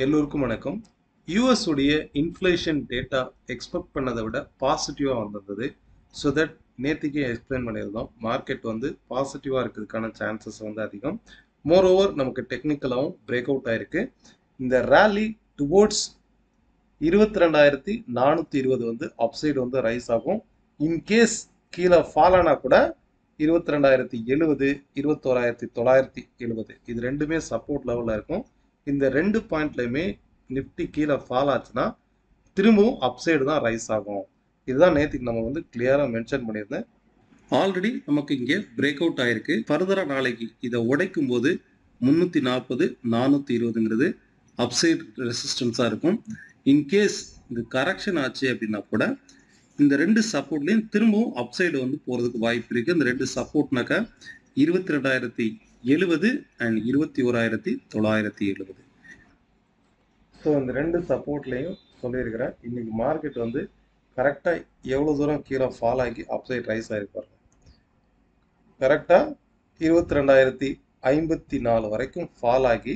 எல்லோருக்கும் வணக்கம். யூஎஸ் உடைய இன்ஃப்ளேஷன் டேட்டா எக்ஸ்பெக்ட் பண்ணதை விட பாசிட்டிவாக வந்திருந்தது. ஸோ தட் நேற்றுக்கே எக்ஸ்பிளைன் பண்ணியிருந்தோம். மார்க்கெட் வந்து பாசிட்டிவாக இருக்கிறதுக்கான சான்சஸ் வந்து அதிகம். மோர் ஓவர் நமக்கு டெக்னிக்கலாகவும் பிரேக் அவுட் ஆயிருக்கு. இந்த ரேலி டுவோர்ட்ஸ் 22,420 வந்து அப்சைடு வந்து ரைஸ் ஆகும். இன்கேஸ் கீழே ஃபால் ஆனால் கூட 22,070, 21,970 இது ரெண்டுமே சப்போர்ட் லெவலில் இருக்கும். இந்த ரெண்டு பாயிண்ட்லையுமே நிஃப்டி கீழே ஃபால் ஆச்சுன்னா திரும்பவும் அப்சைடு தான் ரைஸ் ஆகும். இதுதான் நேற்றுக்கு நம்ம வந்து கிளியராக மென்ஷன் பண்ணியிருந்தேன். ஆல்ரெடி நமக்கு இங்கே பிரேக் அவுட் ஆயிருக்கு. ஃபர்தராக நாளைக்கு இதை உடைக்கும் போது 340, 420ங்கிறது அப்சைடு ரெசிஸ்டன்ஸாக இருக்கும். இன்கேஸ் இது கரெக்ஷன் ஆச்சு அப்படின்னா கூட இந்த ரெண்டு சப்போர்ட்லேயும் திரும்பவும் அப்சைடு வந்து போகிறதுக்கு வாய்ப்பு இருக்குது. இந்த ரெண்டு சப்போர்ட்னாக்கா 22,070 அண்ட் 21,970. ஸோ இந்த ரெண்டு சப்போர்ட்லேயும் சொல்லியிருக்கிறேன். இன்னைக்கு மார்க்கெட் வந்து கரெக்டாக எவ்வளோ தூரம் கீழே ஃபால் ஆகி அப்சைட் ரைஸ் ஆகிருப்பாரு. கரெக்டாக 22,054 வரைக்கும் ஃபால் ஆகி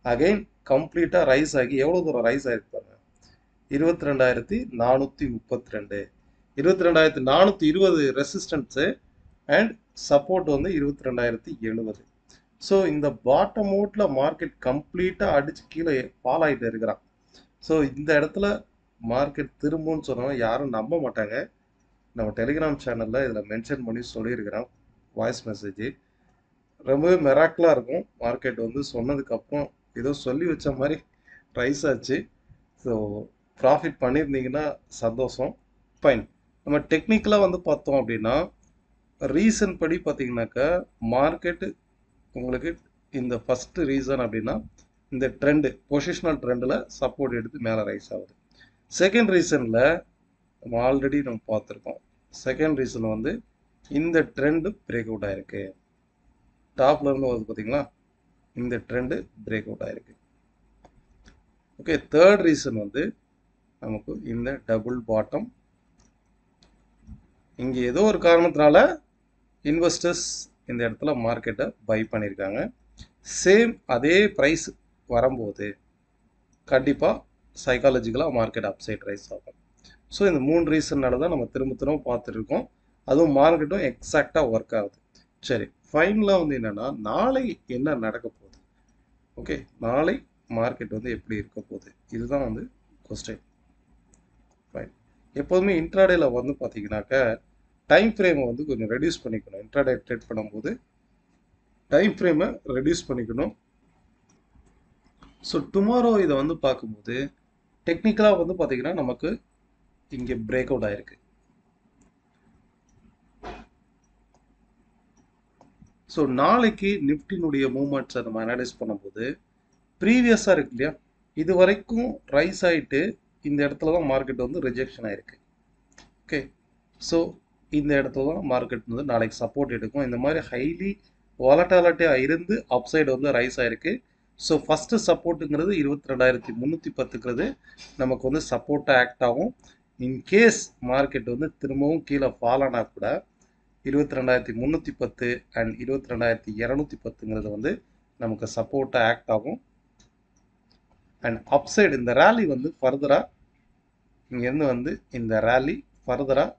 அகைன் கம்ப்ளீட்டாக ரைஸ் ஆகி எவ்வளோ தூரம் ரைஸ் ஆகிருப்பாங்க? 22,432. 22,420 ரெசிஸ்டன்ஸு அண்ட் சப்போர்ட் வந்து 22,070. ஸோ இந்த பாட்டம் அவுட்டில் மார்க்கெட் கம்ப்ளீட்டாக அடித்து கீழே ஃபால் ஆகிட்டு இருக்கிறான். ஸோ இந்த இடத்துல மார்க்கெட் திரும்பும்னு சொன்னோம் யாரும் நம்ப மாட்டாங்க. நம்ம டெலிகிராம் சேனலில் இதில் மென்ஷன் பண்ணி சொல்லியிருக்கிறோம். வாய்ஸ் மெசேஜ் ரொம்பவே மெராக்கலாக இருக்கும். மார்க்கெட் வந்து சொன்னதுக்கப்புறம் ஏதோ சொல்லி வச்ச மாதிரி ரைஸ் ஆச்சு. ஸோ ப்ராஃபிட் பண்ணியிருந்தீங்கன்னா சந்தோஷம். ஃபைன். நம்ம டெக்னிக்கலாக வந்து பார்த்தோம் அப்படின்னா ரீசன் படி பார்த்தீங்கன்னாக்கா மார்க்கெட்டு உங்களுக்கு இந்த ஃபஸ்ட்டு ரீசன் அப்படின்னா இந்த ட்ரெண்டு பொசிஷனல் ட்ரெண்டில் சப்போர்ட் எடுத்து மேலே ரைஸ் ஆகுது. செகண்ட் ரீசனில் நம்ம ஆல்ரெடி நம்ம பார்த்துருக்கோம். செகண்ட் ரீசன் வந்து இந்த ட்ரெண்டு பிரேக் அவுட் ஆகிருக்கு. டாப்ல இருந்து வருது பார்த்தீங்களா, இந்த ட்ரெண்டு பிரேக் அவுட் ஆகிருக்கு. ஓகே, தேர்ட் ரீசன் வந்து நமக்கு இந்த டபுள் பாட்டம். இங்கே ஏதோ ஒரு காரணத்தினால இன்வெஸ்டர்ஸ் இந்த இடத்துல மார்க்கெட்டை பை பண்ணியிருக்காங்க. சேம் அதே ப்ரைஸ் வரும்போது கண்டிப்பாக சைக்காலஜிக்கலாக மார்க்கெட் அப்சைட் ரைஸ் ஆகும். ஸோ இந்த 3 ரீசன்னால தான் நம்ம திரும்ப திரும்ப பார்த்துருக்கோம். அதுவும் மார்க்கெட்டும் எக்ஸாக்டாக ஒர்க் ஆகுது. சரி, ஃபைனலாக வந்து என்னென்னா நாளை என்ன நடக்க போகுது? ஓகே, நாளை மார்க்கெட் வந்து எப்படி இருக்க போகுது, இதுதான் வந்து கொஸ்டின். ஃபைன். எப்போதுமே இன்ட்ராடேல வந்து பார்த்தீங்கன்னாக்கா டைம் ஃப்ரேமை வந்து கொஞ்சம் ரெடியூஸ் பண்ணிக்கணும். இன்ட்ராடே ட்ரேட் பண்ணும்போது டைம் ஃப்ரேமை ரெடியூஸ் பண்ணிக்கணும். ஸோ டுமாரோ இதை வந்து பார்க்கும்போது டெக்னிக்கலாக வந்து பார்த்தீங்கன்னா நமக்கு இங்கே பிரேக் அவுட் ஆயிருக்கு. ஸோ நாளைக்கு நிஃப்டினுடைய மூவ்மெண்ட்ஸை நம்ம அனலைஸ் பண்ணும்போது ப்ரீவியஸாக இருக்கு இல்லையா, இது வரைக்கும் ரைஸ் ஆகிட்டு இந்த இடத்துல தான் மார்க்கெட் வந்து ரிஜெக்ஷன் ஆயிருக்கு. ஓகே, ஸோ இந்த இடத்துல தான் மார்க்கெட் வந்து நாளைக்கு சப்போர்ட் எடுக்கும். இந்த மாதிரி ஹைலி வாலட்டாலிட்டியாக இருந்து அப்சைடு வந்து ரைஸ் ஆயிருக்கு. ஸோ ஃபஸ்ட்டு சப்போர்ட்டுங்கிறது 22,310ங்கிறது நமக்கு வந்து சப்போர்ட்டாக ஆக்ட் ஆகும். இன்கேஸ் மார்க்கெட் வந்து திரும்பவும் கீழே ஃபால் ஆனால் கூட 22,310 அண்ட் 22,210ங்கிறது வந்து நமக்கு சப்போர்ட்டாக ஆக்ட் ஆகும். அண்ட் அப்சைடு இந்த ரேலி வந்து ஃபர்தராக இங்கேருந்து வந்து இந்த ரேலி ஃபர்தராக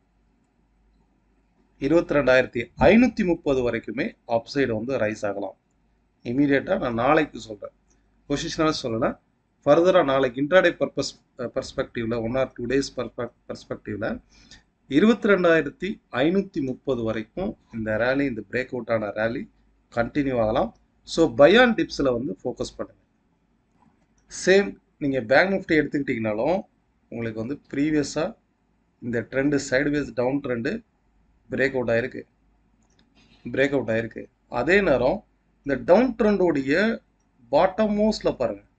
22,530 வரைக்குமே அப்சைடு வந்து ரைஸ் ஆகலாம். இமீடியட்டாக நான் நாளைக்கு சொல்கிறேன், பொசிஷனாக சொல்லலை. ஃபர்தராக நாளைக்கு இன்ட்ராடே பர்ஸ்பெக்டிவில் 1 or 2 days பர்ஸ்பெக்டிவில் 22,530 வரைக்கும் இந்த ரேலி, இந்த பிரேக் அவுட்டான ரேலி கண்டினியூ ஆகலாம். ஸோ பயான் டிப்ஸில் வந்து ஃபோக்கஸ் பண்ணுங்கள். சேம் நீங்கள் பேங்க் நிஃப்டி எடுத்துக்கிட்டிங்கனாலும் உங்களுக்கு வந்து ப்ரீவியஸாக இந்த trend sideways down trend break out ஆயிருக்கு. அதே நேரம் இந்த டவுன் ட்ரெண்டோடைய பாட்டம் மோஸ்டில் பாருங்கள்,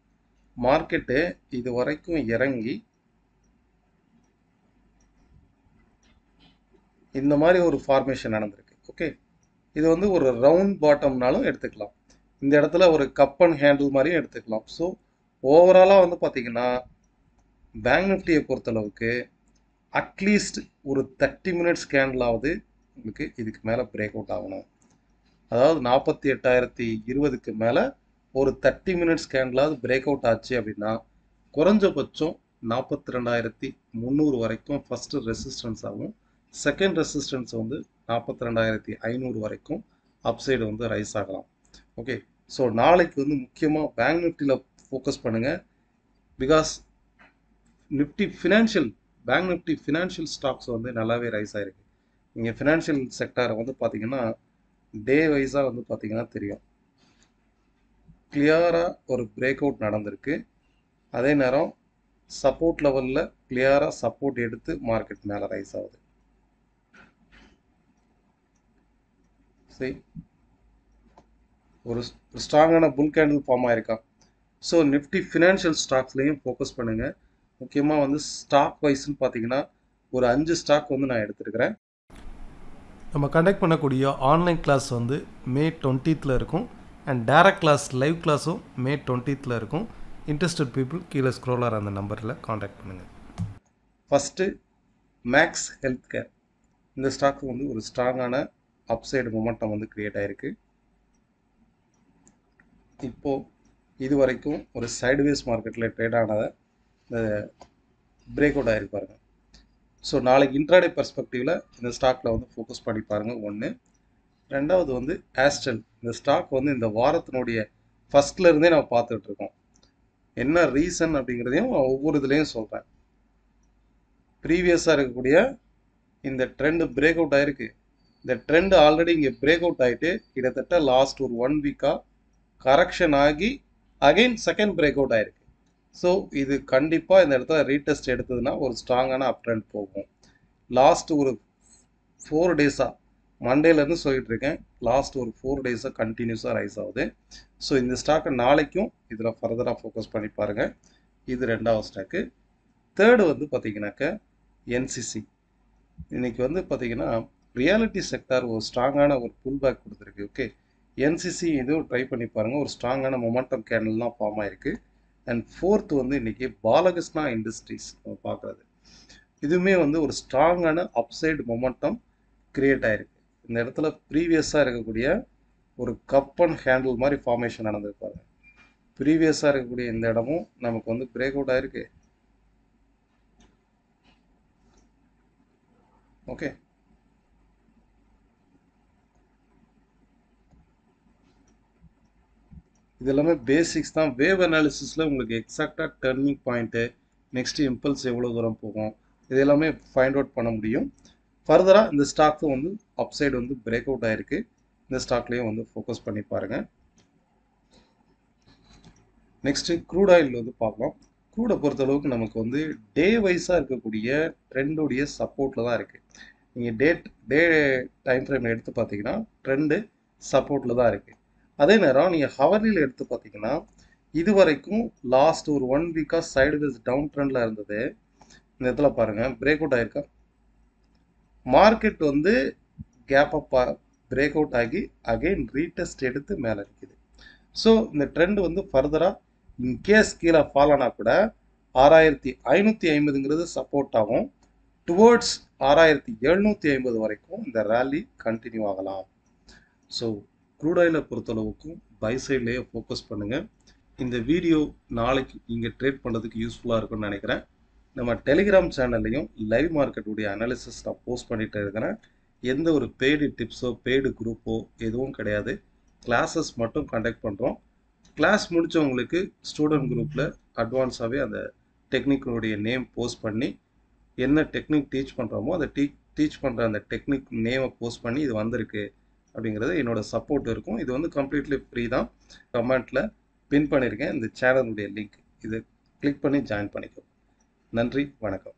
மார்க்கெட்டு இது வரைக்கும் இறங்கி இந்த மாதிரி ஒரு ஃபார்மேஷன் நடந்திருக்கு. ஓகே, இது வந்து ஒரு ரவுண்ட் பாட்டம்னாலும் எடுத்துக்கலாம், இந்த இடத்துல ஒரு கப் அண்ட் ஹேண்டில் மாதிரியும் எடுத்துக்கலாம். ஸோ ஓவராலாக வந்து பார்த்தீங்கன்னா பேங்க் நிஃப்டியை பொறுத்தளவுக்கு அட்லீஸ்ட் ஒரு 30 மினிட்ஸ் கேண்டிலாவது உங்களுக்கு இதுக்கு மேலே பிரேக் அவுட் ஆகணும். அதாவது 48,020க்கு மேலே ஒரு 30 மினிட்ஸ் கேண்டிலாவது பிரேக் அவுட் ஆச்சு அப்படின்னா குறைஞ்சபட்சம் 42,300 வரைக்கும் ஃபர்ஸ்ட் ரெசிஸ்டன்ஸ் ஆகும். செகண்ட் ரெசிஸ்டன்ஸ் வந்து 42,500 வரைக்கும் அப்சைடு வந்து ரைஸ் ஆகலாம். ஓகே, ஸோ நாளைக்கு வந்து முக்கியமாக பேங்க் நிஃப்டியில் ஃபோக்கஸ் பண்ணுங்கள். Because bank Nifty financial stocks வந்து நல்லாவே ரைஸ் ஆகிருக்கு. நீங்கள் ஃபினான்ஷியல் செக்டாரை வந்து பார்த்தீங்கன்னா டே வைஸாக வந்து பார்த்தீங்கன்னா தெரியும், கிளியராக ஒரு பிரேக் அவுட் நடந்திருக்கு. அதே நேரம் சப்போர்ட் லெவலில் கிளியராக சப்போர்ட் எடுத்து மார்க்கெட் மேலே ரைஸ் ஆகுது. சரி, ஒரு ஸ்ட்ராங்கான புல் கேண்டில் ஃபார்ம் ஆயிருக்கா. ஸோ நிஃப்டி ஃபினான்ஷியல் ஸ்டாக்ஸ்லையும் ஃபோக்கஸ் பண்ணுங்கள். முக்கியமாக வந்து ஸ்டாக் வைஸ்ன்னு பார்த்தீங்கன்னா ஒரு 5 ஸ்டாக் வந்து நான் எடுத்துருக்கிறேன். நம்ம கண்டக்ட் பண்ணக்கூடிய ஆன்லைன் கிளாஸ் வந்து மே 20th இருக்கும். அண்ட் டைரக்ட் கிளாஸ் லைவ் கிளாஸும் மே 20th இருக்கும். இன்ட்ரெஸ்டட் பீப்புள் கீழே ஸ்க்ரோலர் அந்த நம்பரில் காண்டாக்ட் பண்ணுங்கள். First Max Health Care. இந்த ஸ்டாக் வந்து ஒரு ஸ்ட்ராங்கான அப்சைடு மொமெண்டம் வந்து கிரியேட் ஆகிருக்கு. இப்போது இது வரைக்கும் ஒரு சைடுவேஸ் மார்க்கெட்டில் ட்ரேட் ஆனதை பிரேக் அவுட் ஆகிருப்பாருங்க. ஸோ நாளைக்கு இன்ட்ராடே பெர்ஸ்பெக்டிவில் இந்த ஸ்டாக்கில் வந்து ஃபோக்கஸ் பண்ணி பாருங்கள். ஒன்று. ரெண்டாவது வந்து ஆஸ்ட்ரல். இந்த ஸ்டாக் வந்து இந்த வாரத்தினுடைய ஃபஸ்ட்லேருந்தே நம்ம பார்த்துட்ருக்கோம். என்ன ரீசன் அப்படிங்கிறதையும் ஒவ்வொரு இதுலேயும் சொல்கிறேன். ப்ரீவியஸாக இருக்கக்கூடிய இந்த ட்ரெண்டு பிரேக் அவுட் ஆகிருக்கு. இந்த ட்ரெண்டு ஆல்ரெடி இங்கே பிரேக் அவுட் ஆகிட்டு கிட்டத்தட்ட லாஸ்ட் ஒரு 1 வீக்காக கரெக்ஷன் ஆகி அகெயின் செகண்ட் பிரேக் அவுட் ஆகிருக்கு. ஸோ இது கண்டிப்பாக இந்த இடத்துல ரீடெஸ்ட் எடுத்ததுன்னா ஒரு ஸ்ட்ராங்கான அப் ட்ரெண்ட் போகும். லாஸ்ட் ஒரு 4 டேஸாக மண்டேலேருந்து சொல்லிட்டு இருக்கேன், லாஸ்ட் ஒரு 4 டேஸாக கண்டினியூஸாக ரைஸ் ஆகுது. ஸோ இந்த ஸ்டாக்கை நாளைக்கும் இதில் ஃபர்தராக ஃபோக்கஸ் பண்ணி பாருங்கள். இது ரெண்டாவது ஸ்டாக்கு. தேர்டு வந்து பார்த்தீங்கன்னாக்க என்சிசி. இன்னைக்கு வந்து பார்த்தீங்கன்னா ரியாலிட்டி செக்டார் ஒரு ஸ்ட்ராங்கான ஒரு புல் பேக் கொடுத்துருக்கு. ஓகே, என்சிசி இதுவும் ட்ரை பண்ணி பாருங்கள். ஒரு ஸ்ட்ராங்கான மொமெண்டம் கேண்டல்லாம் ஃபார்ம் ஆயிருக்கு. அண்ட் ஃபோர்த் வந்து இன்றைக்கி பாலகிருஷ்ணா இண்டஸ்ட்ரீஸ் நம்ம பார்க்குறது, இதுவுமே வந்து ஒரு ஸ்ட்ராங்கான அப்சைடு மொமெண்டம் கிரியேட் ஆகிருக்கு. இந்த இடத்துல ப்ரீவியஸாக இருக்கக்கூடிய ஒரு கப் அண்ட் ஹேண்டில் மாதிரி ஃபார்மேஷன் நடந்திருப்பாங்க. ப்ரீவியஸாக இருக்கக்கூடிய இந்த இடமும் நமக்கு வந்து பிரேக் அவுட் ஆகிருக்கு. ஓகே, இது எல்லாமே பேசிக்ஸ் தான். வேவ் அனாலிசிஸில் உங்களுக்கு எக்ஸாக்டாக டர்னிங் பாயிண்ட்டு, நெக்ஸ்ட்டு இம்பல்ஸ் எவ்வளோ தூரம் போகும், இது எல்லாமே ஃபைண்ட் அவுட் பண்ண முடியும். ஃபர்தராக இந்த ஸ்டாக்கும் வந்து அப்சைடு வந்து பிரேக் அவுட் ஆகிருக்கு. இந்த ஸ்டாக்லேயும் வந்து ஃபோக்கஸ் பண்ணி பாருங்கள். நெக்ஸ்ட்டு க்ரூட் ஆயில் வந்து பார்க்கலாம். க்ரூடை பொறுத்தளவுக்கு நமக்கு வந்து டே வைஸாக இருக்கக்கூடிய ட்ரெண்டுடைய சப்போர்ட்டில் தான் இருக்குது. நீங்கள் டே டைம் ஃப்ரேம் எடுத்து பார்த்தீங்கன்னா ட்ரெண்டு சப்போர்ட்டில் தான் இருக்குது. அதே நேரம் நீங்கள் ஹவர்லியில் எடுத்து பார்த்தீங்கன்னா இது வரைக்கும் லாஸ்ட் ஒரு 1 வீக்காக சைடுவேஸ் டவுன் ட்ரெண்டில் இருந்தது. இந்த இடத்துல பாருங்கள் பிரேக் அவுட் ஆகிருக்கா. மார்க்கெட் வந்து கேப் அப் பிரேக் அவுட் ஆகி அகெயின் ரீடெஸ்ட் எடுத்து மேலே இருக்குது. ஸோ இந்த ட்ரெண்ட் வந்து ஃபர்தராக இன்கேஸ் கீழே ஃபால் ஆனால் கூட 6,550ங்கிறது சப்போர்ட் ஆகும். டுவோர்ட்ஸ் 6,750 வரைக்கும் இந்த ரேலி கண்டினியூ ஆகலாம். ஸோ க்ரூட் ஆயிலை பொறுத்தளவுக்கும் பை சைட்லேயே ஃபோக்கஸ் பண்ணுங்கள். இந்த வீடியோ நாளைக்கு நீங்கள் ட்ரேட் பண்ணுறதுக்கு யூஸ்ஃபுல்லாக இருக்கும்னு நினைக்கிறேன். நம்ம டெலிகிராம் சேனல்லையும் லைவ் மார்க்கெட்டுடைய அனாலிசிஸ் நான் போஸ்ட் பண்ணிகிட்டு இருக்கிறேன். எந்த ஒரு பெய்டு டிப்ஸோ பெய்டு குரூப்போ எதுவும் கிடையாது. கிளாஸஸ் மட்டும் கண்டக்ட் பண்ணுறோம். கிளாஸ் முடித்தவங்களுக்கு ஸ்டூடெண்ட் குரூப்பில் அட்வான்ஸாகவே அந்த டெக்னிக்கினுடைய நேம் போஸ்ட் பண்ணி என்ன டெக்னிக் டீச் பண்ணுறோமோ அதை டீச் பண்ணுற அந்த டெக்னிக் நேமை போஸ்ட் பண்ணி இது வந்திருக்கு அப்படிங்கிறது என்னோட சப்போர்ட் இருக்கும். இது வந்து கம்ப்ளீட்லி ஃப்ரீ தான். கமெண்ட்டில் பின் பண்ணியிருக்கேன் இந்த சேனலுடைய லிங்க், இதை கிளிக் பண்ணி ஜாயின் பண்ணிக்கோ. நன்றி, வணக்கம்.